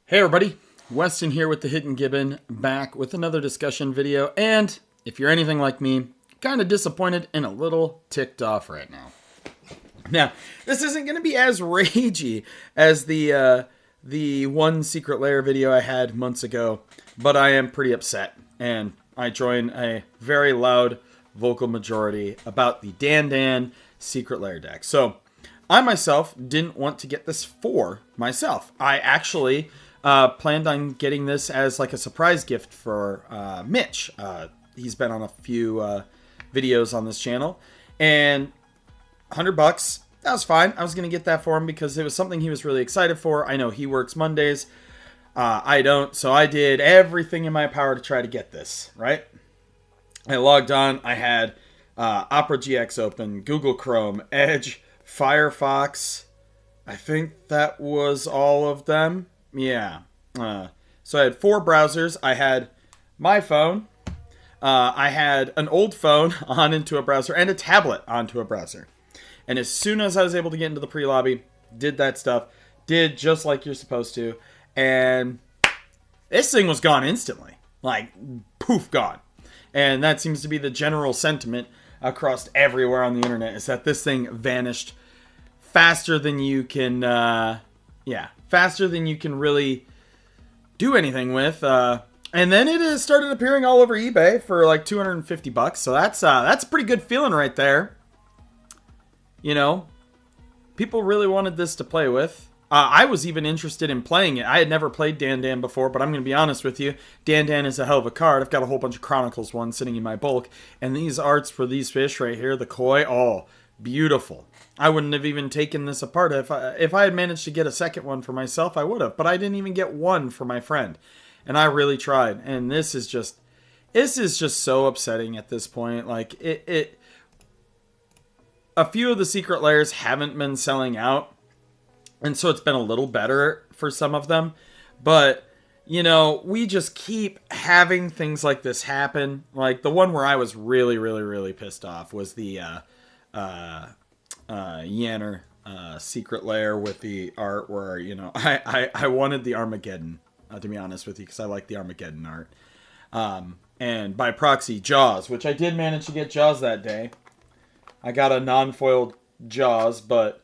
Hey everybody, Weston here with the Hidden Gibbon, back with another discussion video, and if you're anything like me, kind of disappointed and a little ticked off right now. Now, this isn't going to be as ragey as the one Secret Lair video I had months ago, but I am pretty upset, and I join a very loud vocal majority about the DanDan Secret Lair deck. So, I myself didn't want to get this for myself. I actually planned on getting this as like a surprise gift for Mitch. He's been on a few videos on this channel, and $100, that was fine. I was going to get that for him because it was something he was really excited for. I know he works Mondays. I don't, so I did everything in my power to try to get this, right? I logged on. I had Opera GX open, Google Chrome, Edge, Firefox. I think that was all of them. Yeah. So I had 4 browsers. I had my phone. I had an old phone on into a browser and a tablet onto a browser. And as soon as I was able to get into the pre-lobby, did that stuff, did just like you're supposed to, and this thing was gone instantly. Like, poof, gone. And that seems to be the general sentiment across everywhere on the internet, is that this thing vanished faster than you can, faster than you can really do anything with. And then it has started appearing all over eBay for like $250. So that's a pretty good feeling right there. You know, people really wanted this to play with. I was even interested in playing it. I had never played DanDan before, but I'm going to be honest with you. DanDan is a hell of a card. I've got a whole bunch of Chronicles ones sitting in my bulk. And these arts for these fish right here, the koi, oh, beautiful. I wouldn't have even taken this apart. If I had managed to get a second one for myself, I would have. But I didn't even get one for my friend. And I really tried. And this is just so upsetting at this point. Like, a few of the Secret Lairs haven't been selling out. And so it's been a little better for some of them. But, you know, we just keep having things like this happen. Like, the one where I was really, really, really pissed off was the Yanner Secret Lair with the art where, you know, I wanted the Armageddon, to be honest with you, because I like the Armageddon art. And by proxy, Jaws, which I did manage to get Jaws that day. I got a non-foiled Jaws, but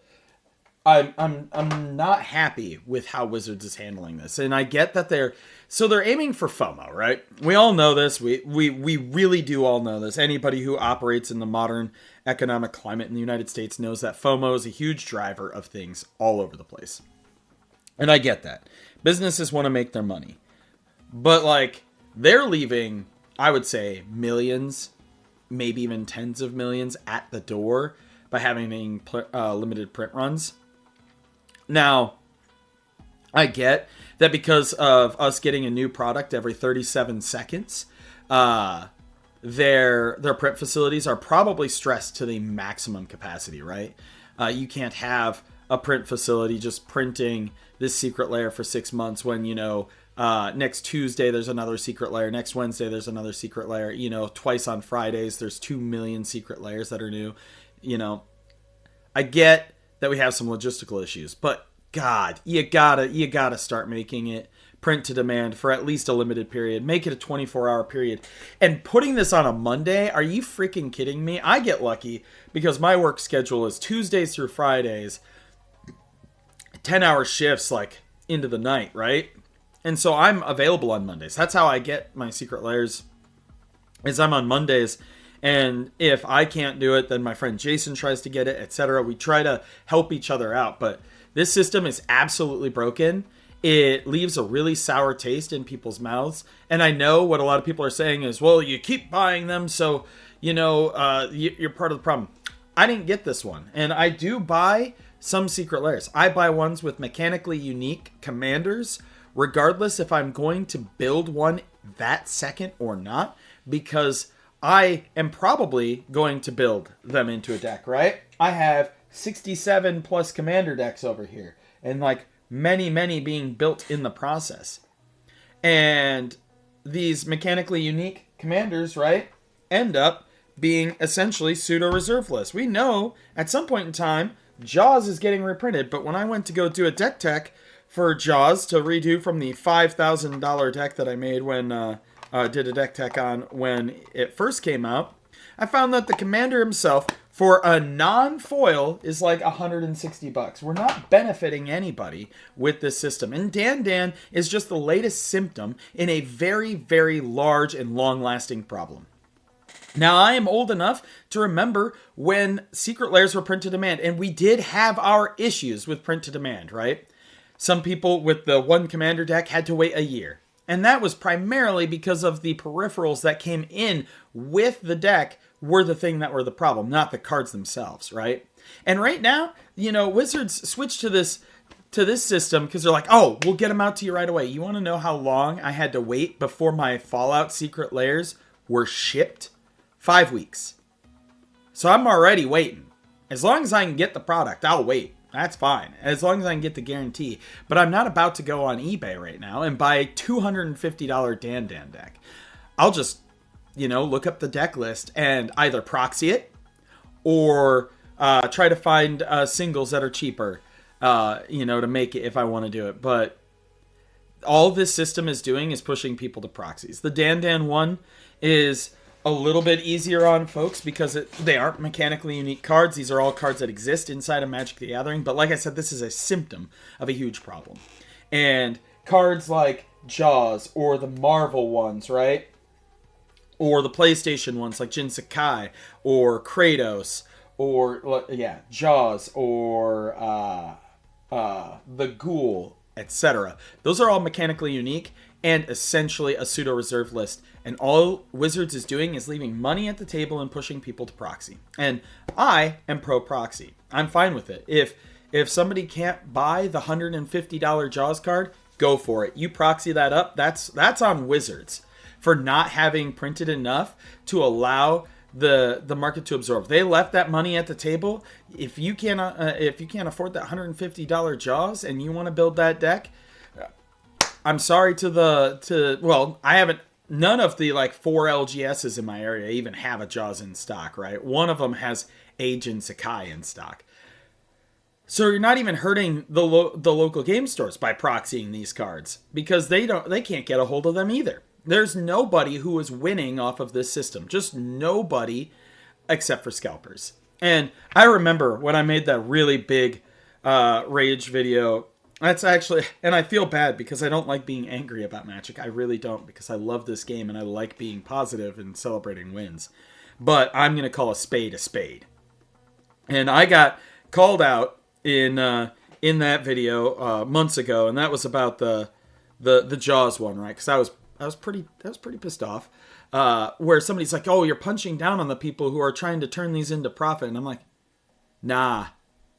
I'm not happy with how Wizards is handling this. And I get that they're aiming for FOMO, right? We all know this. We really do all know this. Anybody who operates in the modern economic climate in the United States knows that FOMO is a huge driver of things all over the place. And I get that. Businesses want to make their money. But, like, they're leaving, I would say, millions, maybe even tens of millions at the door by having limited print runs. Now, I get that because of us getting a new product every 37 seconds, their print facilities are probably stressed to the maximum capacity, right? You can't have a print facility just printing this Secret Lair for 6 months when, you know, next Tuesday there's another Secret Lair, next Wednesday there's another Secret Lair, you know, twice on Fridays there's 2 million Secret Lairs that are new. You know, I get that we have some logistical issues, but God, you gotta start making it print to demand for at least a limited period. Make it a 24-hour period. And putting this on a Monday, are you freaking kidding me? I get lucky because my work schedule is Tuesdays through Fridays, 10-hour shifts like into the night, right? And so I'm available on Mondays. That's how I get my Secret Lairs, is I'm on Mondays. And if I can't do it, then my friend Jason tries to get it, etc. We try to help each other out. But this system is absolutely broken. It leaves a really sour taste in people's mouths. And I know what a lot of people are saying is, well, you keep buying them, so, you know, you're part of the problem. I didn't get this one. And I do buy some Secret Lairs. I buy ones with mechanically unique commanders, regardless if I'm going to build one that second or not, because I am probably going to build them into a deck, right? I have 67 plus commander decks over here, and like many being built in the process. And these mechanically unique commanders, right, end up being essentially pseudo reserve lists. We know at some point in time Jaws is getting reprinted, but when I went to go do a deck tech for Jaws to redo from the $5,000 deck that I made when did a deck tech on when it first came out, I found that the commander himself for a non-foil is like $160. We're not benefiting anybody with this system. And DanDan is just the latest symptom in a very, very large and long-lasting problem. Now, I am old enough to remember when secret lairs were print to demand, and we did have our issues with print to demand, right? Some people with the one commander deck had to wait a year. And that was primarily because of the peripherals that came in with the deck were the thing that were the problem, not the cards themselves, right? And right now, you know, Wizards switched to this system because they're like, oh, we'll get them out to you right away. You want to know how long I had to wait before my Fallout secret lairs were shipped? 5 weeks. So I'm already waiting. As long as I can get the product, I'll wait. That's fine. As long as I can get the guarantee. But I'm not about to go on eBay right now and buy a $250 DanDan deck. I'll just, you know, look up the deck list and either proxy it or try to find singles that are cheaper, you know, to make it if I want to do it. But all this system is doing is pushing people to proxies. The DanDan one is a little bit easier on folks because they aren't mechanically unique cards. These are all cards that exist inside of Magic the Gathering. But like I said, this is a symptom of a huge problem. And cards like Jaws or the Marvel ones, right? Or the PlayStation ones like Jin Sakai or Kratos or, yeah, Jaws or the Ghoul, etc. Those are all mechanically unique and essentially a pseudo-reserve list. And all Wizards is doing is leaving money at the table and pushing people to proxy. And I am pro-proxy. I'm fine with it. If somebody can't buy the $150 Jaws card, go for it. You proxy that up. That's on Wizards for not having printed enough to allow the market to absorb. They left that money at the table. If you can't afford that $150 Jaws and you want to build that deck, I'm sorry well, I haven't. None of the like 4 LGSs in my area even have a Jaws in stock, right? One of them has a Jin Sakai in stock. So you're not even hurting the local game stores by proxying these cards because they can't get a hold of them either. There's nobody who is winning off of this system. Just nobody except for scalpers. And I remember when I made that really big rage video. That's actually, and I feel bad because I don't like being angry about Magic. I really don't, because I love this game and I like being positive and celebrating wins. But I'm going to call a spade a spade. And I got called out in that video months ago, and that was about the Jaws one, right? Because I was pretty pissed off. Where somebody's like, "Oh, you're punching down on the people who are trying to turn these into profit," and I'm like, "Nah.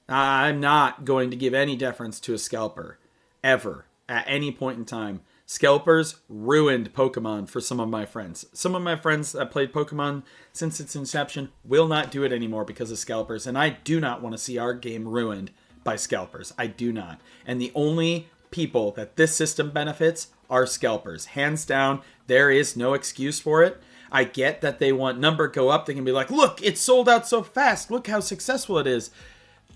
I'm not going to give any deference to a scalper, ever, at any point in time. Scalpers ruined Pokemon for some of my friends. Some of my friends that played Pokemon since its inception will not do it anymore because of scalpers, and I do not want to see our game ruined by scalpers. I do not. And the only people that this system benefits are scalpers. Hands down, there is no excuse for it. I get that they want number go up. They can be like, look, it sold out so fast. Look how successful it is.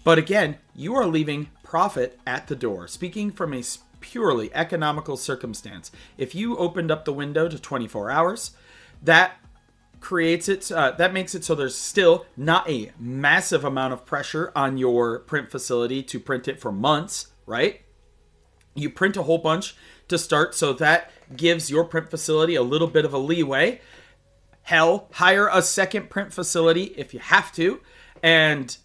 But again, you are leaving profit at the door. Speaking from a purely economical circumstance, if you opened up the window to 24 hours, that creates it. That makes it so there's still not a massive amount of pressure on your print facility to print it for months, right? You print a whole bunch to start, so that gives your print facility a little bit of a leeway. Hell, hire a second print facility if you have to, and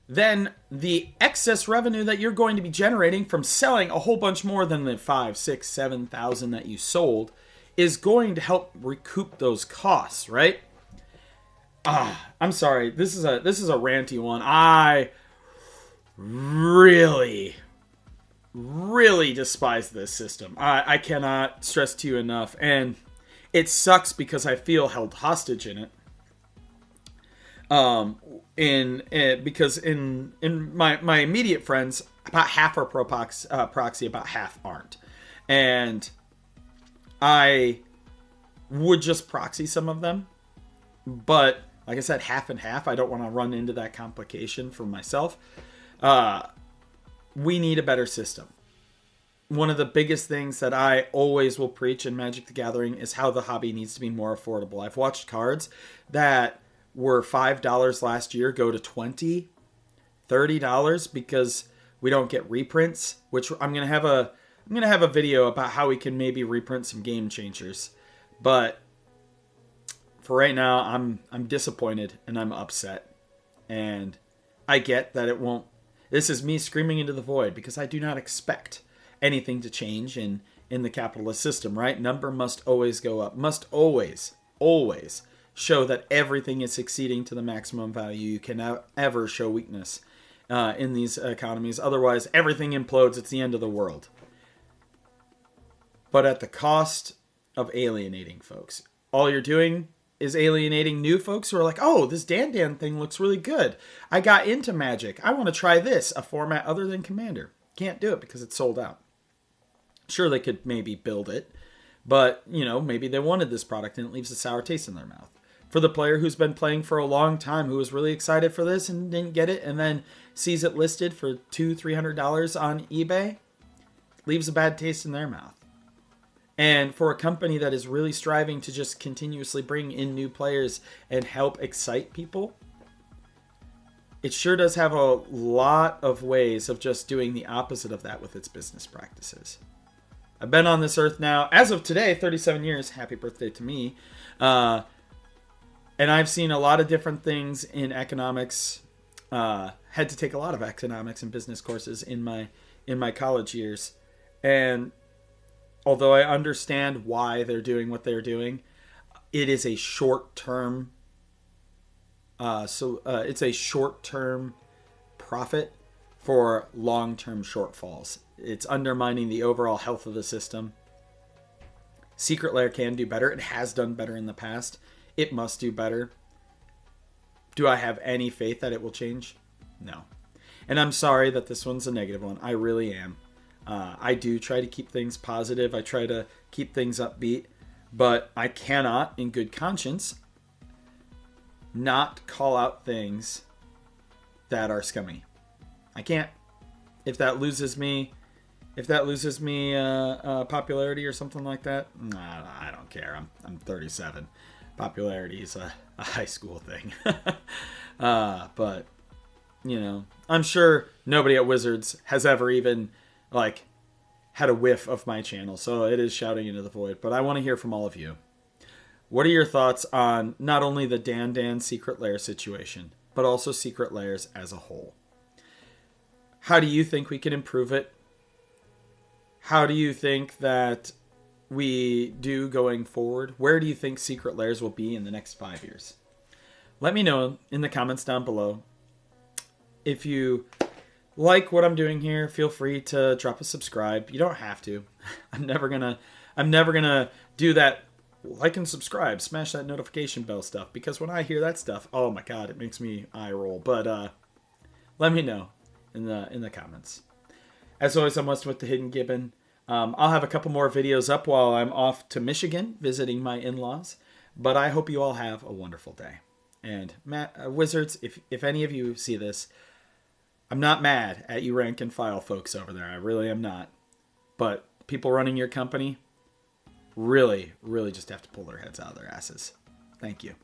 then the excess revenue that you're going to be generating from selling a whole bunch more than the 5, 6, 7,000 that you sold is going to help recoup those costs, right? I'm sorry. This is a ranty one. I really despise this system. I cannot stress to you enough, and it sucks because I feel held hostage in it. Because in my immediate friends, about half are pro proxy, about half aren't, and I would just proxy some of them, but like I said, half and half. I don't want to run into that complication for myself. We need a better system. one of the biggest things that I always will preach in Magic the Gathering is how the hobby needs to be more affordable. I've watched cards that were $5 last year go to $20, $30 because we don't get reprints, which I'm going to have a video about how we can maybe reprint some game changers. But for right now, I'm disappointed and I'm upset. And I get that it won't. This is me screaming into the void because I do not expect anything to change in the capitalist system, right? Number must always go up, must always show that everything is succeeding to the maximum value. You can ever show weakness in these economies. Otherwise, everything implodes. It's the end of the world. But at the cost of alienating folks. All you're doing is alienating new folks who are like, oh, this DanDan thing looks really good. I got into Magic. I want to try this, a format other than Commander. Can't do it because it's sold out. Sure, they could maybe build it, but, you know, maybe they wanted this product and it leaves a sour taste in their mouth. For the player who's been playing for a long time, who was really excited for this and didn't get it, and then sees it listed for $200-$300 on eBay, leaves a bad taste in their mouth. And for a company that is really striving to just continuously bring in new players and help excite people, it sure does have a lot of ways of just doing the opposite of that with its business practices. I've been on this earth now, as of today, 37 years. Happy birthday to me. And I've seen a lot of different things in economics. Had to take a lot of economics and business courses in my college years. And although I understand why they're doing what they're doing, it is a short-term. It's a short-term profit for long-term shortfalls. It's undermining the overall health of the system. Secret Lair can do better. It has done better in the past. It must do better. Do I have any faith that it will change? No. And I'm sorry that this one's a negative one. I really am. I do try to keep things positive. I try to keep things upbeat. But I cannot, in good conscience, not call out things that are scummy. I can't. If that loses me popularity or something like that, nah, I don't care. I'm 37. Popularity is a high school thing. But, you know, I'm sure nobody at Wizards has ever even, like, had a whiff of my channel. So it is shouting into the void. But I want to hear from all of you. What are your thoughts on not only the DanDan Secret Lair situation, but also Secret Lairs as a whole? How do you think we can improve it? How do you think that we do going forward? Where do you think Secret Lairs will be in the next 5 years? Let me know in the comments down below. If you like what I'm doing here, feel free to drop a subscribe. You don't have to. I'm never gonna do that like and subscribe, smash that notification bell stuff, because when I hear that stuff, oh my god, it makes me eye roll. But let me know in the comments. As always, I'm Weston with the Hidden Gibbon. I'll have a couple more videos up while I'm off to Michigan visiting my in-laws. But I hope you all have a wonderful day. And Wizards, if any of you see this, I'm not mad at you rank and file folks over there. I really am not. But people running your company really, really just have to pull their heads out of their asses. Thank you.